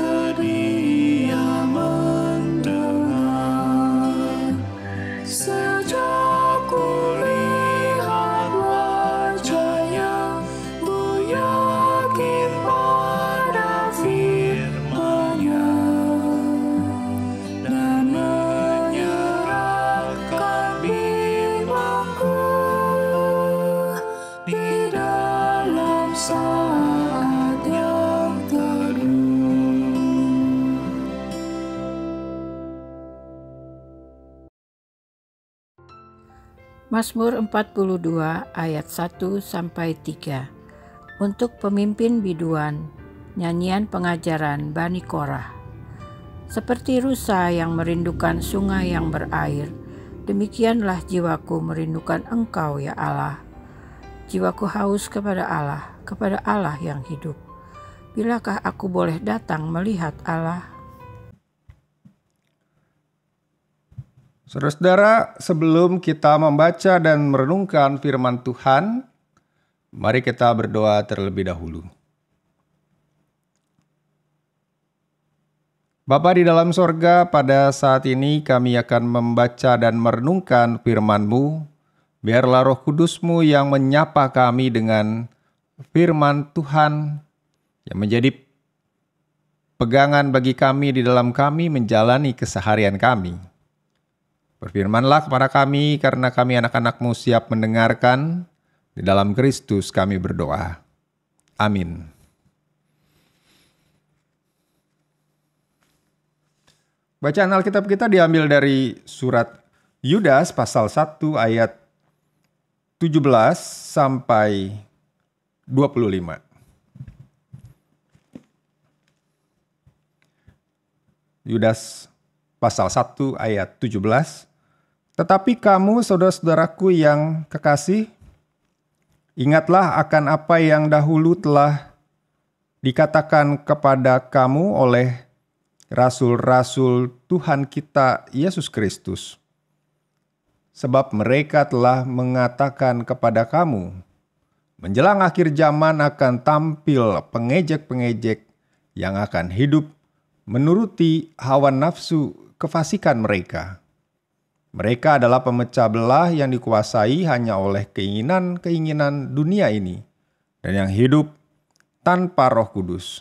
sedia mendengar. Sejak kulihat wajahnya, ku yakin pada firman-Nya dan menyerahkan bimbangku di dalam saat yang teduh. Mazmur 42 ayat 1-3. Untuk pemimpin biduan, nyanyian pengajaran Bani Korah. Seperti rusa yang merindukan sungai yang berair, demikianlah jiwaku merindukan Engkau ya Allah. Jiwaku haus kepada Allah yang hidup. Bilakah aku boleh datang melihat Allah? Saudara-saudara, sebelum kita membaca dan merenungkan firman Tuhan, mari kita berdoa terlebih dahulu. Bapa di dalam sorga, pada saat ini kami akan membaca dan merenungkan firman-Mu. Biarlah Roh Kudus-Mu yang menyapa kami dengan firman Tuhan, yang menjadi pegangan bagi kami di dalam kami menjalani keseharian kami. Berfirmanlah kepada kami, karena kami anak-anak-Mu siap mendengarkan. Di dalam Kristus kami berdoa. Amin. Bacaan Alkitab kita diambil dari surat Yudas pasal 1 ayat 17 sampai 25. Yudas pasal 1 ayat 17. Tetapi kamu, saudara-saudaraku yang kekasih, ingatlah akan apa yang dahulu telah dikatakan kepada kamu oleh rasul-rasul Tuhan kita Yesus Kristus. Sebab mereka telah mengatakan kepada kamu, menjelang akhir zaman akan tampil pengejek-pengejek yang akan hidup menuruti hawa nafsu kefasikan mereka. Mereka adalah pemecah belah yang dikuasai hanya oleh keinginan-keinginan dunia ini dan yang hidup tanpa Roh Kudus.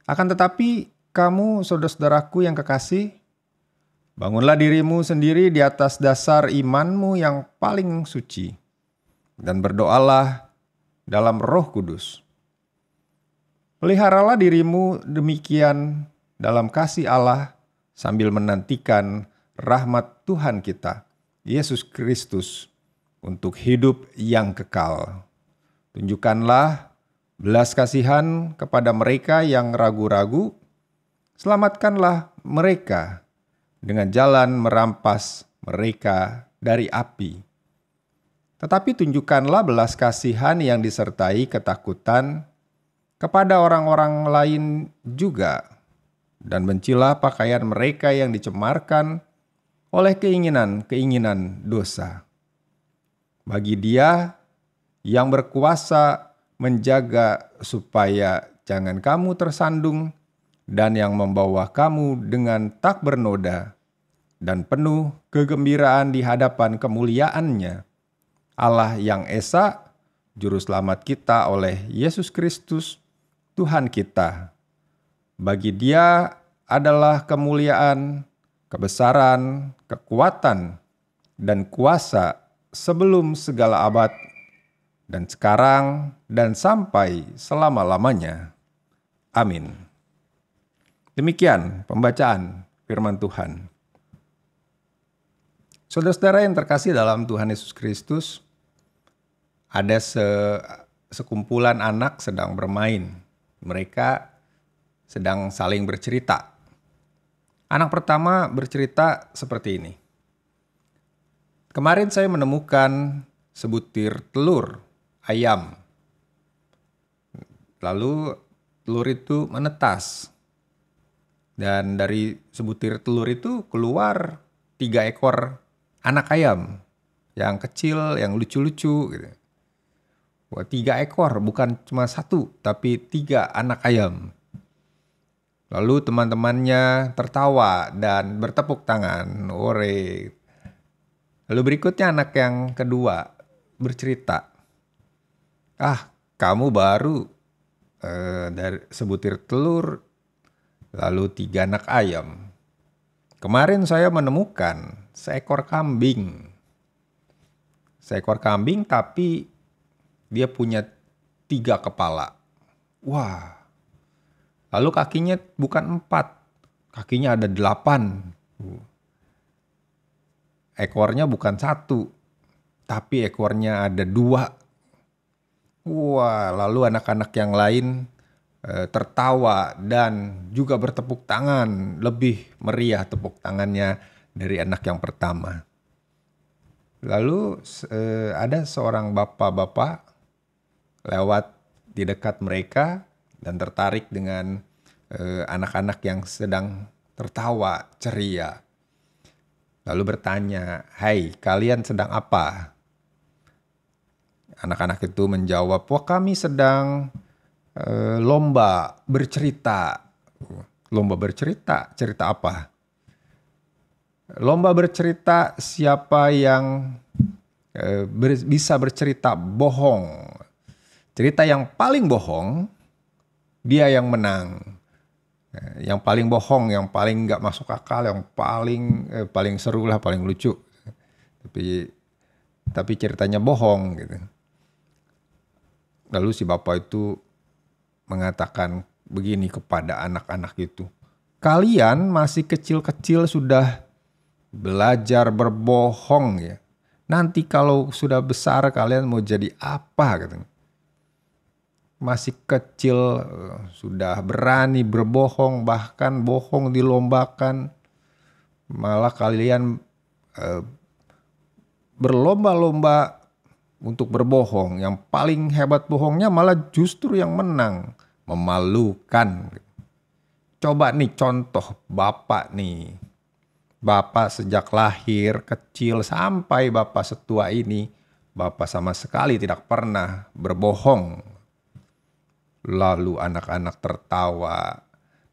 Akan tetapi kamu, saudara-saudaraku yang kekasih, bangunlah dirimu sendiri di atas dasar imanmu yang paling suci dan berdoalah dalam Roh Kudus. Peliharalah dirimu demikian dalam kasih Allah sambil menantikan rahmat Tuhan kita, Yesus Kristus, untuk hidup yang kekal. Tunjukkanlah belas kasihan kepada mereka yang ragu-ragu, selamatkanlah mereka dengan jalan merampas mereka dari api. Tetapi tunjukkanlah belas kasihan yang disertai ketakutan kepada orang-orang lain juga, dan bencilah pakaian mereka yang dicemarkan oleh keinginan-keinginan dosa. Bagi Dia yang berkuasa menjaga supaya jangan kamu tersandung dan yang membawa kamu dengan tak bernoda dan penuh kegembiraan di hadapan kemuliaan-Nya, Allah yang Esa, Juru Selamat kita oleh Yesus Kristus, Tuhan kita. Bagi Dia adalah kemuliaan, kebesaran, kekuatan, dan kuasa sebelum segala abad, dan sekarang, dan sampai selama-lamanya. Amin. Demikian pembacaan firman Tuhan. Saudara-saudara yang terkasih dalam Tuhan Yesus Kristus, ada sekumpulan anak sedang bermain. Mereka sedang saling bercerita. Anak pertama bercerita seperti ini. Kemarin saya menemukan sebutir telur ayam. Lalu telur itu menetas. Dan dari sebutir telur itu keluar 3 ekor anak ayam. Yang kecil, yang lucu-lucu gitu. Wah, 3 ekor, bukan cuma 1, tapi 3 anak ayam. Lalu teman-temannya tertawa dan bertepuk tangan. Ore. Lalu berikutnya anak yang kedua bercerita. Kamu baru dari sebutir telur, lalu 3 anak ayam. Kemarin saya menemukan seekor kambing. Seekor kambing tapi dia punya 3 kepala. Wah. Lalu kakinya bukan 4, kakinya ada 8. Ekornya bukan 1, tapi ekornya ada 2. Wah, lalu anak-anak yang lain tertawa dan juga bertepuk tangan. Lebih meriah tepuk tangannya dari anak yang pertama. Lalu ada seorang bapak-bapak lewat di dekat mereka dan tertarik dengan anak-anak yang sedang tertawa ceria. Lalu bertanya, "Hai, kalian sedang apa?" Anak-anak itu menjawab, "Wah, kami sedang lomba bercerita." Lomba bercerita? Cerita apa? Lomba bercerita siapa yang bisa bercerita bohong. Cerita yang paling bohong, dia yang menang. Yang paling bohong, yang paling nggak masuk akal, yang paling seru lah, paling lucu. Tapi ceritanya bohong gitu. Lalu si bapak itu mengatakan begini kepada anak-anak itu. Kalian masih kecil-kecil sudah belajar berbohong ya. Nanti kalau sudah besar kalian mau jadi apa katanya. Masih kecil sudah berani berbohong, bahkan bohong dilombakan. Malah kalian berlomba-lomba untuk berbohong. Yang paling hebat bohongnya malah justru yang menang. Memalukan. Coba nih contoh bapak nih. Bapak sejak lahir kecil sampai bapak setua ini, bapak sama sekali tidak pernah berbohong. Lalu anak-anak tertawa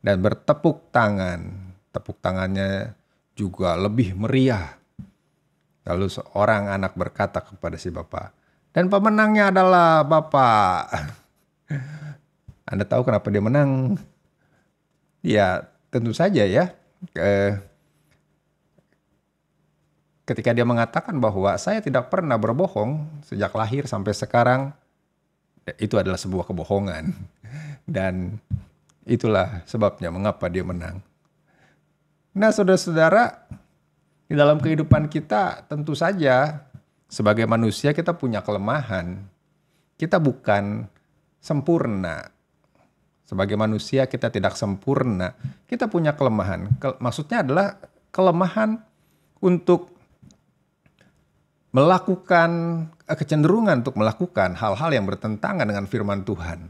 dan bertepuk tangan. Tepuk tangannya juga lebih meriah. Lalu seorang anak berkata kepada si bapak, "Dan pemenangnya adalah bapak." Anda tahu kenapa dia menang? Ya tentu saja ya. Ketika dia mengatakan bahwa saya tidak pernah berbohong sejak lahir sampai sekarang, itu adalah sebuah kebohongan. Dan itulah sebabnya mengapa dia menang. Nah saudara-saudara, di dalam kehidupan kita tentu saja sebagai manusia kita punya kelemahan. Kita bukan sempurna. Sebagai manusia kita tidak sempurna. Kita punya kelemahan. Maksudnya adalah kelemahan untuk melakukan kecenderungan untuk melakukan hal-hal yang bertentangan dengan firman Tuhan.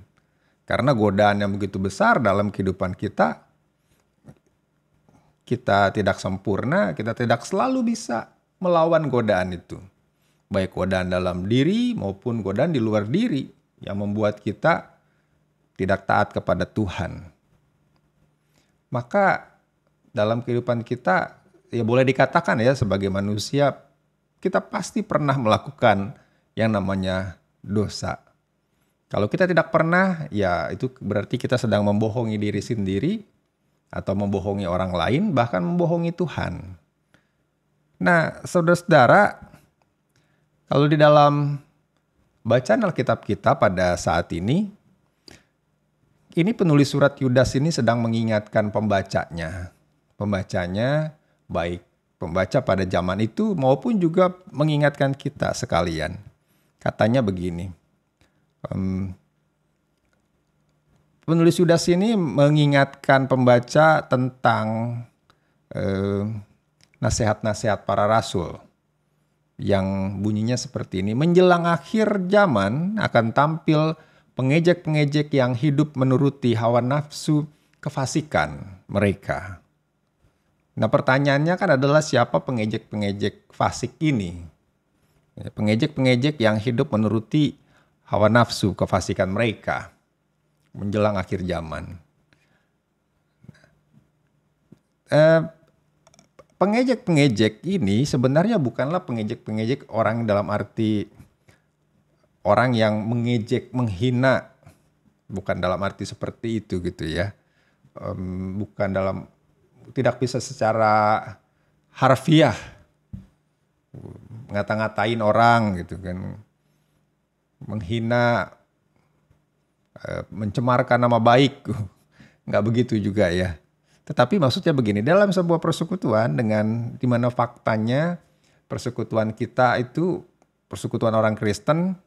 Karena godaan yang begitu besar dalam kehidupan kita tidak sempurna, kita tidak selalu bisa melawan godaan itu. Baik godaan dalam diri maupun godaan di luar diri yang membuat kita tidak taat kepada Tuhan. Maka dalam kehidupan kita, ya boleh dikatakan ya sebagai manusia, kita pasti pernah melakukan yang namanya dosa. Kalau kita tidak pernah, ya itu berarti kita sedang membohongi diri sendiri atau membohongi orang lain, bahkan membohongi Tuhan. Nah, saudara-saudara, kalau di dalam bacaan Alkitab kita pada saat ini penulis surat Yudas ini sedang mengingatkan pembacanya. Pembacanya baik pembaca pada zaman itu maupun juga mengingatkan kita sekalian. Katanya begini, penulis Yudas ini mengingatkan pembaca tentang nasihat-nasihat para rasul yang bunyinya seperti ini. Menjelang akhir zaman akan tampil pengejek-pengejek yang hidup menuruti hawa nafsu kefasikan mereka. Nah pertanyaannya kan adalah siapa pengejek-pengejek fasik ini? Pengejek-pengejek yang hidup menuruti hawa nafsu kefasikan mereka menjelang akhir zaman. eh, pengejek-pengejek ini sebenarnya bukanlah pengejek-pengejek orang dalam arti orang yang mengejek, menghina, bukan dalam arti seperti itu gitu ya. Bukan dalam, tidak bisa secara harfiah ngata-ngatain orang gitu kan, menghina, mencemarkan nama baik, nggak begitu juga ya. Tetapi maksudnya begini, dalam sebuah persekutuan dengan dimana faktanya persekutuan kita itu persekutuan orang Kristen,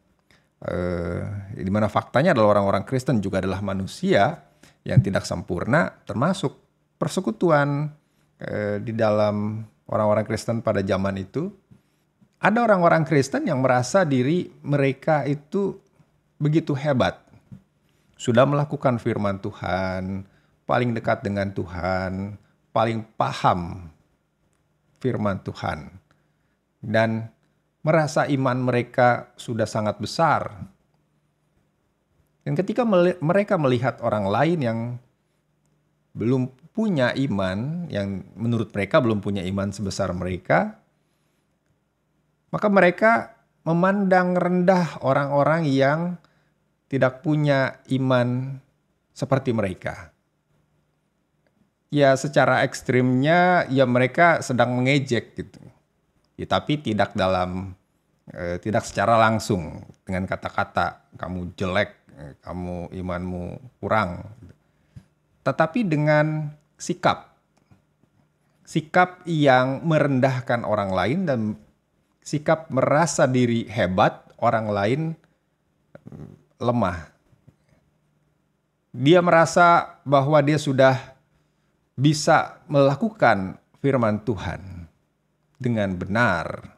di mana faktanya adalah orang-orang Kristen juga adalah manusia yang tidak sempurna, termasuk persekutuan di dalam orang-orang Kristen pada zaman itu. Ada orang-orang Kristen yang merasa diri mereka itu begitu hebat, sudah melakukan firman Tuhan, paling dekat dengan Tuhan, paling paham firman Tuhan, dan merasa iman mereka sudah sangat besar. Dan ketika mereka melihat orang lain yang belum punya iman, yang menurut mereka belum punya iman sebesar mereka, maka mereka memandang rendah orang-orang yang tidak punya iman seperti mereka. Ya secara ekstrimnya ya mereka sedang mengejek gitu. Ya, tapi tidak tidak secara langsung dengan kata-kata kamu jelek, kamu imanmu kurang. Tetapi dengan sikap yang merendahkan orang lain dan sikap merasa diri hebat, orang lain lemah. Dia merasa bahwa dia sudah bisa melakukan firman Tuhan dengan benar,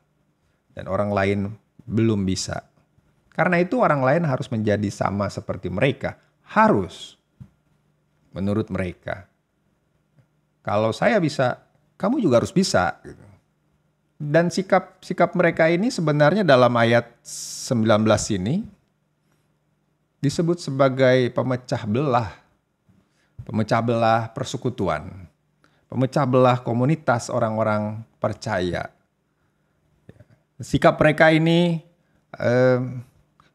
dan orang lain belum bisa. Karena itu orang lain harus menjadi sama seperti mereka. Harus, menurut mereka. Kalau saya bisa, kamu juga harus bisa. Dan sikap mereka ini sebenarnya dalam ayat 19 ini disebut sebagai pemecah belah persekutuan, pemecah belah komunitas orang-orang percaya. Sikap mereka ini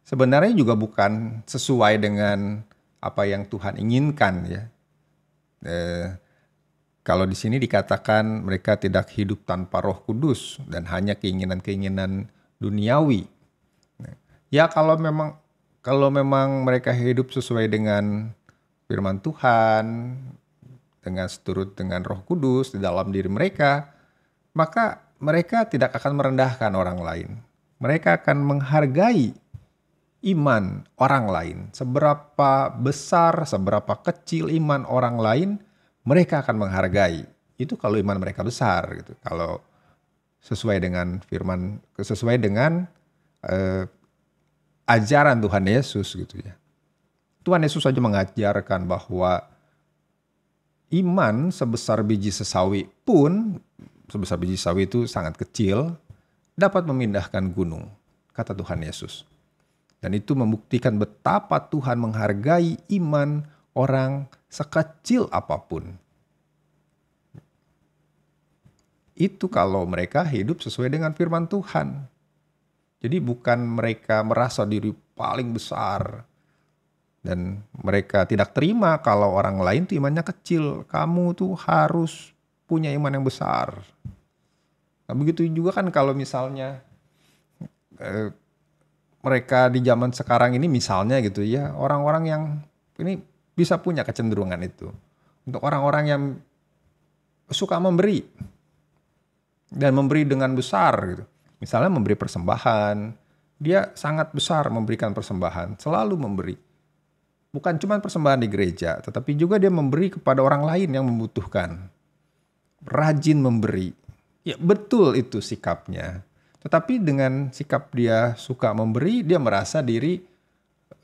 sebenarnya juga bukan sesuai dengan apa yang Tuhan inginkan ya. Kalau di sini dikatakan mereka tidak hidup tanpa Roh Kudus dan hanya keinginan-keinginan duniawi. Ya kalau memang mereka hidup sesuai dengan firman Tuhan, dengan seturut dengan Roh Kudus di dalam diri mereka, maka mereka tidak akan merendahkan orang lain. Mereka akan menghargai iman orang lain. Seberapa besar, seberapa kecil iman orang lain, mereka akan menghargai. Itu kalau iman mereka besar gitu. Kalau sesuai dengan firman, sesuai dengan ajaran Tuhan Yesus gitu ya. Tuhan Yesus saja mengajarkan bahwa iman sebesar biji sesawi pun, sebesar biji sawi itu sangat kecil, dapat memindahkan gunung, kata Tuhan Yesus. Dan itu membuktikan betapa Tuhan menghargai iman orang sekecil apapun. Itu kalau mereka hidup sesuai dengan firman Tuhan. Jadi bukan mereka merasa diri paling besar, dan mereka tidak terima kalau orang lain tuh imannya kecil. Kamu tuh harus punya iman yang besar. Nah, begitu juga kan kalau misalnya mereka di zaman sekarang ini misalnya gitu ya, orang-orang yang ini bisa punya kecenderungan itu. Untuk orang-orang yang suka memberi dan memberi dengan besar gitu. Misalnya memberi persembahan, dia sangat besar memberikan persembahan, selalu memberi. Bukan cuma persembahan di gereja, tetapi juga dia memberi kepada orang lain yang membutuhkan. Rajin memberi. Ya betul itu sikapnya. Tetapi dengan sikap dia suka memberi, dia merasa diri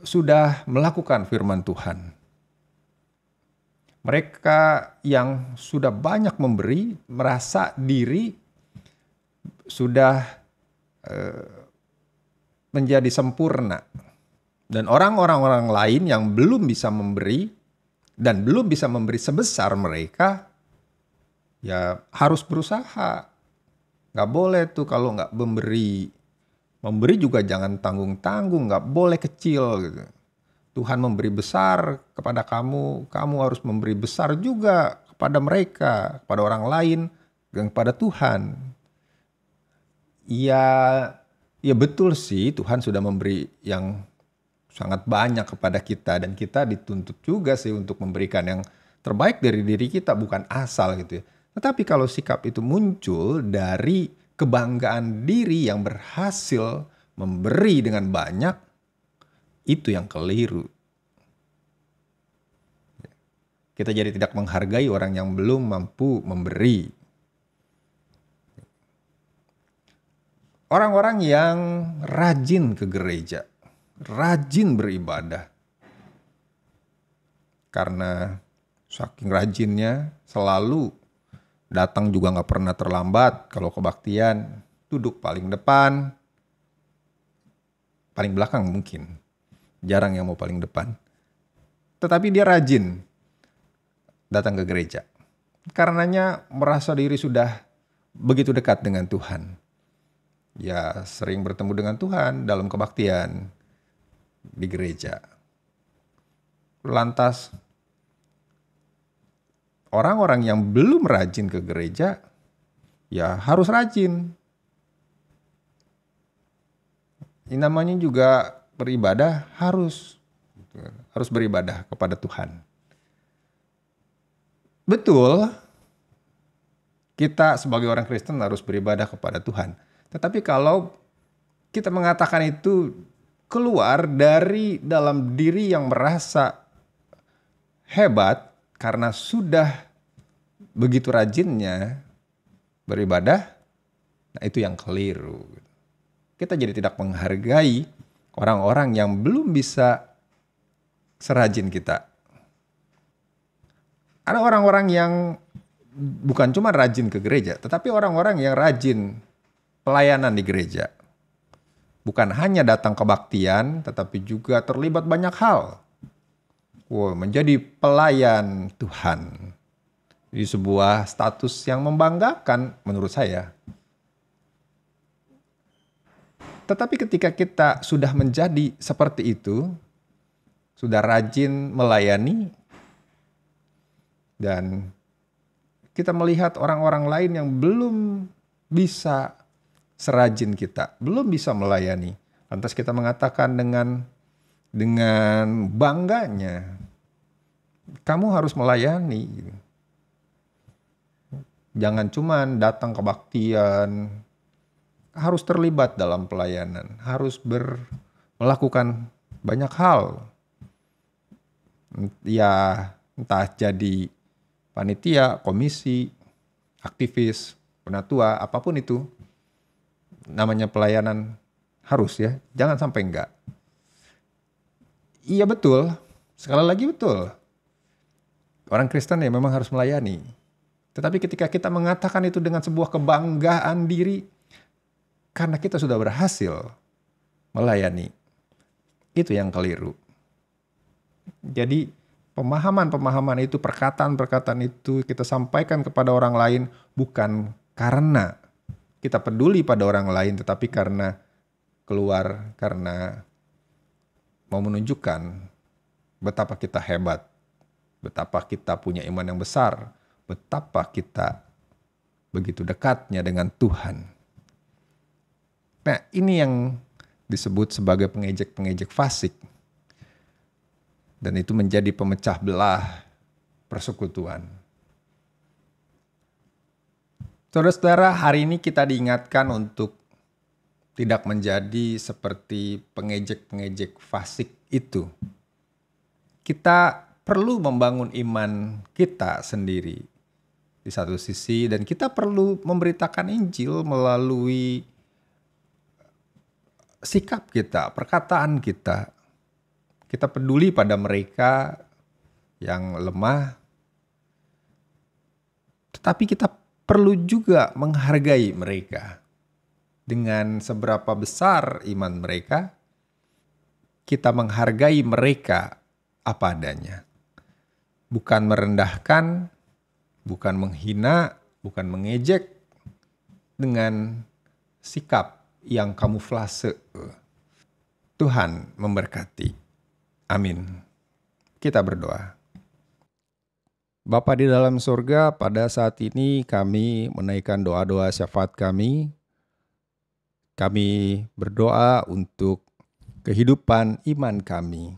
sudah melakukan firman Tuhan. Mereka yang sudah banyak memberi, merasa diri sudah menjadi sempurna. Dan orang-orang lain yang belum bisa memberi dan belum bisa memberi sebesar mereka, ya harus berusaha. Nggak boleh tuh kalau nggak memberi. Memberi juga jangan tanggung-tanggung, nggak boleh kecil gitu. Tuhan memberi besar kepada kamu, kamu harus memberi besar juga kepada mereka, kepada orang lain, dan kepada Tuhan. Ya betul sih, Tuhan sudah memberi yang sangat banyak kepada kita, dan kita dituntut juga sih untuk memberikan yang terbaik dari diri kita, bukan asal gitu ya. Tetapi kalau sikap itu muncul dari kebanggaan diri yang berhasil memberi dengan banyak, itu yang keliru. Kita jadi tidak menghargai orang yang belum mampu memberi. Orang-orang yang rajin ke gereja, rajin beribadah. Karena saking rajinnya selalu datang juga nggak pernah terlambat. Kalau kebaktian duduk paling depan, paling belakang mungkin. Jarang yang mau paling depan. Tetapi dia rajin datang ke gereja. Karenanya merasa diri sudah begitu dekat dengan Tuhan. Ya sering bertemu dengan Tuhan dalam kebaktian di gereja. Lantas orang-orang yang belum rajin ke gereja ya harus rajin. Ini namanya juga beribadah, harus beribadah kepada Tuhan. Betul, kita sebagai orang Kristen harus beribadah kepada Tuhan. Tetapi kalau kita mengatakan itu keluar dari dalam diri yang merasa hebat karena sudah begitu rajinnya beribadah, nah itu yang keliru. Kita jadi tidak menghargai orang-orang yang belum bisa serajin kita. Ada orang-orang yang bukan cuma rajin ke gereja, tetapi orang-orang yang rajin pelayanan di gereja. Bukan hanya datang kebaktian, tetapi juga terlibat banyak hal. Menjadi pelayan Tuhan. Ini sebuah status yang membanggakan menurut saya. Tetapi ketika kita sudah menjadi seperti itu, sudah rajin melayani, dan kita melihat orang-orang lain yang belum bisa serajin kita, belum bisa melayani. Lantas kita mengatakan dengan bangganya, kamu harus melayani. Jangan cuma datang kebaktian, harus terlibat dalam pelayanan, harus melakukan banyak hal. Ya, entah jadi panitia, komisi, aktivis, penatua, apapun itu. Namanya pelayanan harus ya, jangan sampai enggak. Iya betul, sekali lagi betul. Orang Kristen ya memang harus melayani. Tetapi ketika kita mengatakan itu dengan sebuah kebanggaan diri, karena kita sudah berhasil melayani, itu yang keliru. Jadi pemahaman-pemahaman itu, perkataan-perkataan itu kita sampaikan kepada orang lain bukan karena kita peduli pada orang lain, tetapi karena mau menunjukkan betapa kita hebat, betapa kita punya iman yang besar, betapa kita begitu dekatnya dengan Tuhan. Nah, ini yang disebut sebagai pengejek-pengejek fasik. Dan itu menjadi pemecah belah persekutuan. Saudara-saudara, hari ini kita diingatkan untuk tidak menjadi seperti pengejek-pengejek fasik itu. Kita perlu membangun iman kita sendiri di satu sisi, dan kita perlu memberitakan Injil melalui sikap kita, perkataan kita. Kita peduli pada mereka yang lemah, tetapi kita perlu juga menghargai mereka. Dengan seberapa besar iman mereka, kita menghargai mereka apa adanya. Bukan merendahkan, bukan menghina, bukan mengejek dengan sikap yang kamuflase. Tuhan memberkati. Amin. Kita berdoa. Bapa di dalam surga, pada saat ini kami menaikkan doa-doa syafaat kami. Kami berdoa untuk kehidupan iman kami.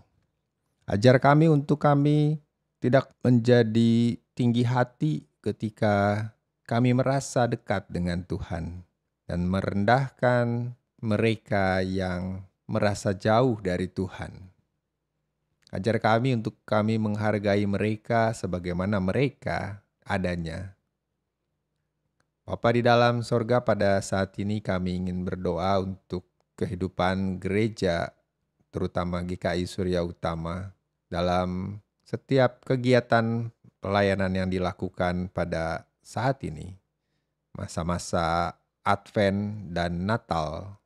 Ajar kami untuk kami tidak menjadi tinggi hati ketika kami merasa dekat dengan Tuhan dan merendahkan mereka yang merasa jauh dari Tuhan. Ajar kami untuk kami menghargai mereka sebagaimana mereka adanya. Bapa di dalam sorga, pada saat ini kami ingin berdoa untuk kehidupan gereja, terutama GKI Surya Utama, dalam setiap kegiatan pelayanan yang dilakukan pada saat ini, masa-masa Advent dan Natal.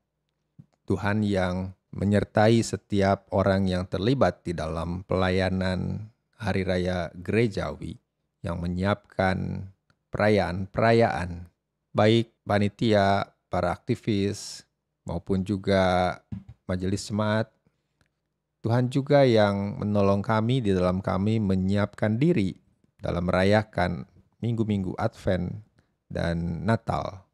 Tuhan yang menyertai setiap orang yang terlibat di dalam pelayanan Hari Raya Gerejawi, yang menyiapkan perayaan-perayaan, baik panitia, para aktivis, maupun juga majelis jemaat. Tuhan juga yang menolong kami di dalam kami menyiapkan diri dalam merayakan minggu-minggu Advent dan Natal.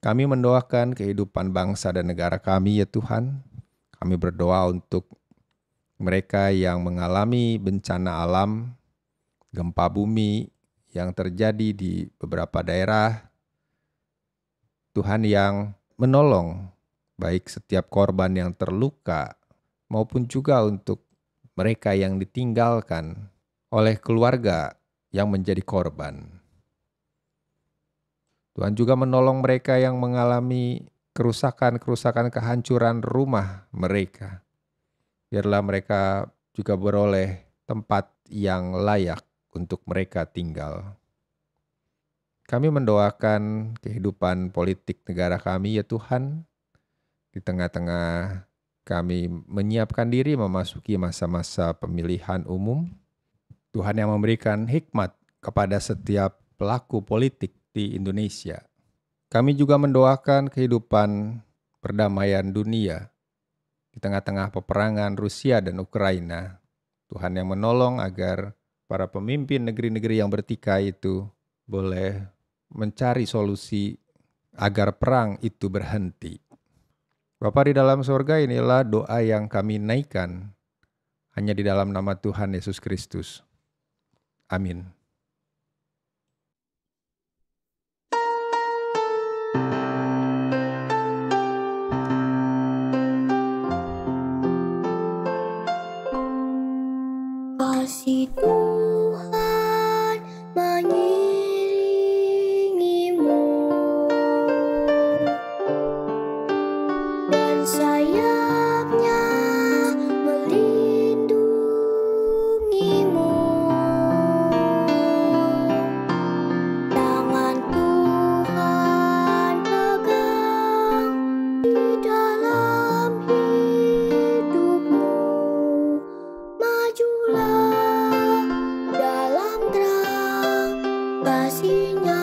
Kami mendoakan kehidupan bangsa dan negara kami, ya Tuhan. Kami berdoa untuk mereka yang mengalami bencana alam, gempa bumi yang terjadi di beberapa daerah. Tuhan yang menolong baik setiap korban yang terluka maupun juga untuk mereka yang ditinggalkan oleh keluarga yang menjadi korban. Tuhan juga menolong mereka yang mengalami kerusakan, kehancuran rumah mereka. Biarlah mereka juga beroleh tempat yang layak untuk mereka tinggal. Kami mendoakan kehidupan politik negara kami, ya Tuhan. Di tengah-tengah kami menyiapkan diri memasuki masa-masa pemilihan umum. Tuhan yang memberikan hikmat kepada setiap pelaku politik di Indonesia. Kami juga mendoakan kehidupan perdamaian dunia di tengah-tengah peperangan Rusia dan Ukraina. Tuhan yang menolong agar para pemimpin negeri-negeri yang bertikai itu boleh mencari solusi agar perang itu berhenti. Bapa di dalam surga, inilah doa yang kami naikkan hanya di dalam nama Tuhan Yesus Kristus. Amin. Kasih Tuhan mengiringimu dan sayapnya melindungimu. Tangan Tuhan pegang di dalam hidupmu. Majulah dalam terang kasih-Nya.